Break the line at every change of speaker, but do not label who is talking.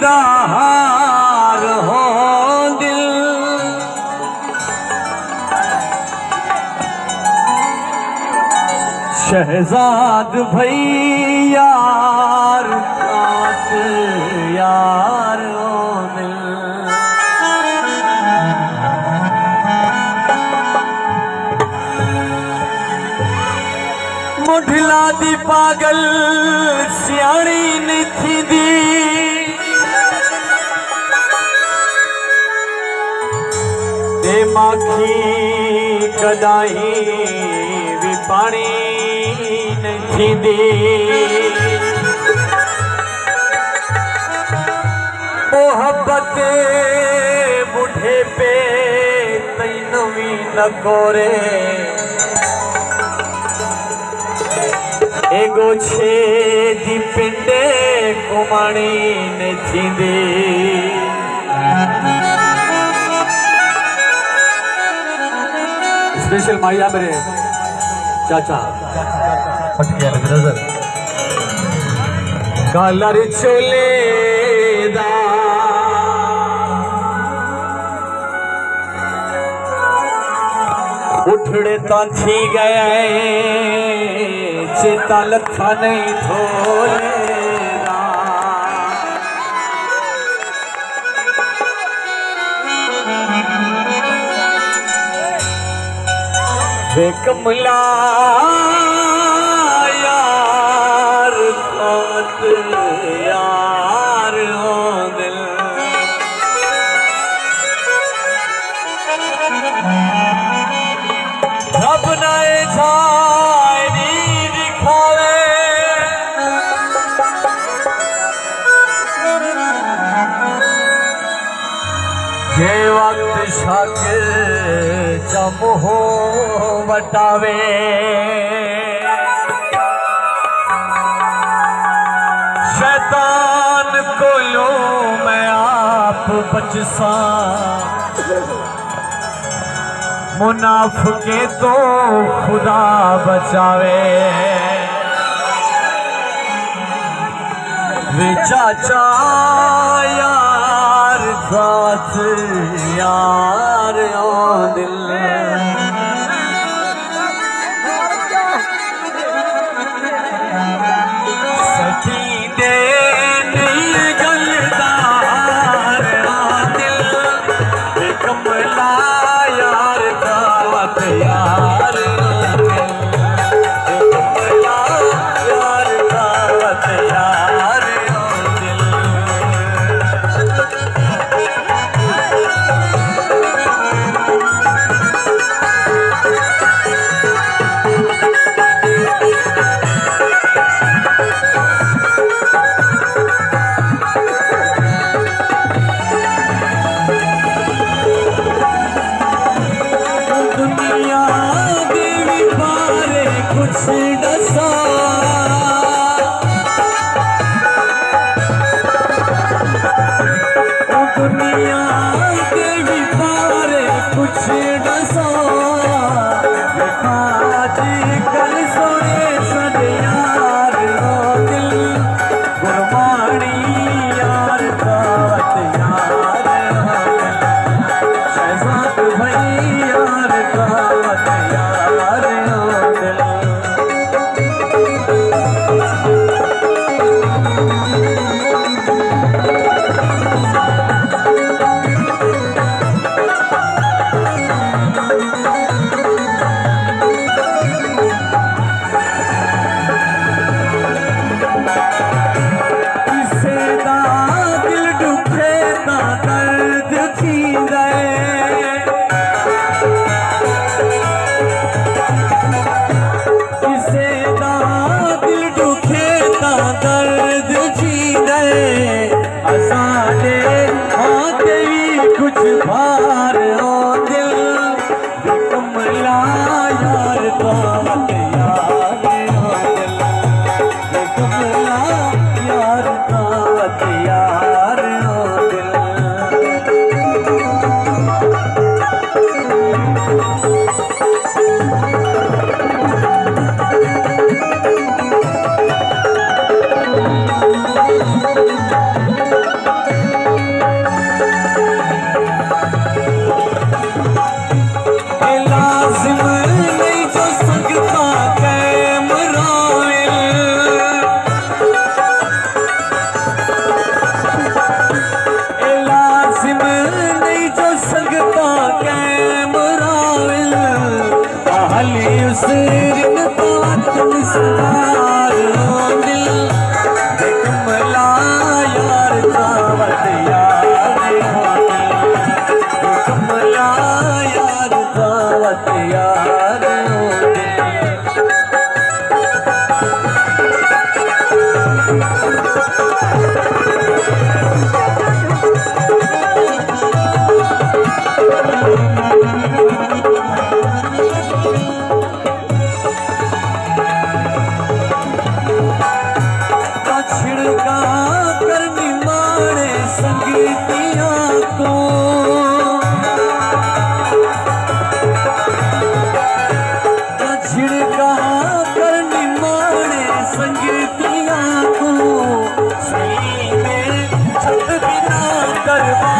दा हार हो दिल शहजाद भैयार खात यार हो दिल मुठला दी पागल सियाणी नहीं थी दी दे माखी कदाई भी पानी नहीं थी दी मोहब्बत बुढ़े पे तैनू भी न कोरे एगो छे दी पिंडे कुमाणी ने थींदी स्पेशल माइया मेरे चाचा फट गया नजर कलर चोले दा उठड़े तो थी गए चेता लथा नहीं थोले वे कमला यार खात यार हो दिल रब नाए जाए नी दिखावे जे वक्त शाकिर चमहो वटावे शैतान को लो मैं आप बचसा मुनाफिके तो खुदा बचावे वे चाचा यार साथ यार ओ दिल सती दे नहीं गलदार ओ दिल वे कमला यार दावत यार कमला यार दावत यार दुनिया के भी पारे कुछ डसा आज कल सोने सद यार रो दिल गुरबानी यार दावत यार हो दिल शहजाद भाई यार दावत यार हो दिल कुछ भार हो दिल कमला यार दावत यार हो दिल कमला यार दावत यार हो दिल संगीतियों को छिड़का कर निमाने संगीतियों को सही में छत बिना दरबार